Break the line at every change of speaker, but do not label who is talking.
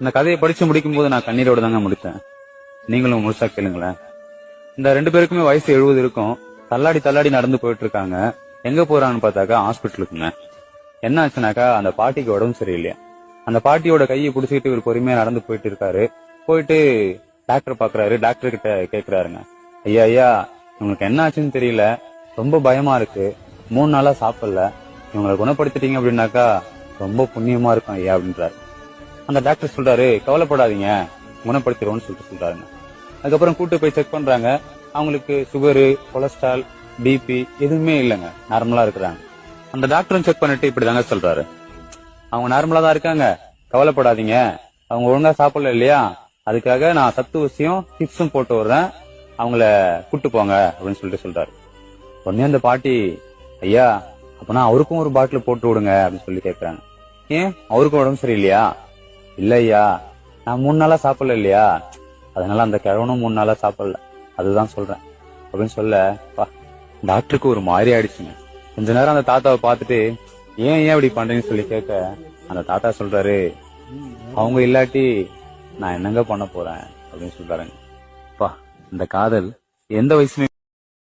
இந்த கதையை படிச்சு முடிக்கும் போது நான் கண்ணீரோட தாங்க முடிச்சேன். நீங்களும் முழுசா கேளுங்களேன். இந்த 2 பேருக்குமே வயசு 70 இருக்கும். தள்ளாடி தள்ளாடி நடந்து போயிட்டு இருக்காங்க. எங்க போறாங்கன்னு பார்த்தாக்கா ஹாஸ்பிட்டலுக்குங்க. என்ன ஆச்சுனாக்கா அந்த பாட்டிக்கு உடம்பு சரியில்லையா. அந்த பாட்டியோட கையை பிடிச்சிக்கிட்டு இவர் பொறுமையா நடந்து போயிட்டு இருக்காரு. போயிட்டு டாக்டர் பாக்குறாரு. டாக்டர் கிட்ட கேக்குறாருங்க, ஐயா ஐயா உங்களுக்கு என்ன ஆச்சுன்னு தெரியல, ரொம்ப பயமா இருக்கு, 3 நாளா சாப்பிடல, இவங்களை குணப்படுத்திட்டீங்க அப்படின்னாக்கா ரொம்ப புண்ணியமா இருக்கும் ஐயா அப்படின்றாரு. அந்த டாக்டர் சொல்றாரு, கவலைப்படாதீங்க, குணப்படுத்திடுவோம்னு சொல்றாருங்க. அதுக்கப்புறம் கூட்டு போய் செக் பண்றாங்க. அவங்களுக்கு சுகரு, கொலஸ்ட்ரால், பிபி எதுவுமே இல்லைங்க, நார்மலா இருக்கிறாங்க. அந்த டாக்டரும் செக் பண்ணிட்டு இப்படிதாங்க சொல்றாரு, அவங்க நார்மலா தான் இருக்காங்க, கவலைப்படாதீங்க, அவங்க ஒழுங்கா சாப்பிடல இல்லையா, அதுக்காக நான் சத்து ஊசியும் டிப்ஸும் போட்டு வர்றேன், அவங்கள கூட்டு போங்க அப்படின்னு சொல்றாரு. உடனே அந்த பாட்டி, ஐயா அப்பனா அவருக்கும் ஒரு பாட்டில் போட்டு விடுங்க அப்படின்னு சொல்லி கேட்கறாங்க. ஏன், அவருக்கும் உடம்பு சரியில்லையா? இல்ல ஐயா, நான் 3 நாளா சாப்பிடல இல்லையா, அதனால அந்த கிழவனும் 3 நாளா சாப்பிடல, அதுதான் சொல்றேன் அப்படின்னு சொல்ல டாக்டருக்கு ஒரு மாதிரி ஆயிடுச்சுங்க. கொஞ்ச நேரம் அந்த தாத்தாவை பார்த்துட்டு, ஏன் இப்படி பண்றீங்கன்னு சொல்லி கேட்க அந்த தாத்தா சொல்றாரு, அவங்க இல்லாட்டி நான் என்னங்க பண்ண போறேன் அப்படின்னு சொல்றாருங்க. இந்த காதல் எந்த வயசுமே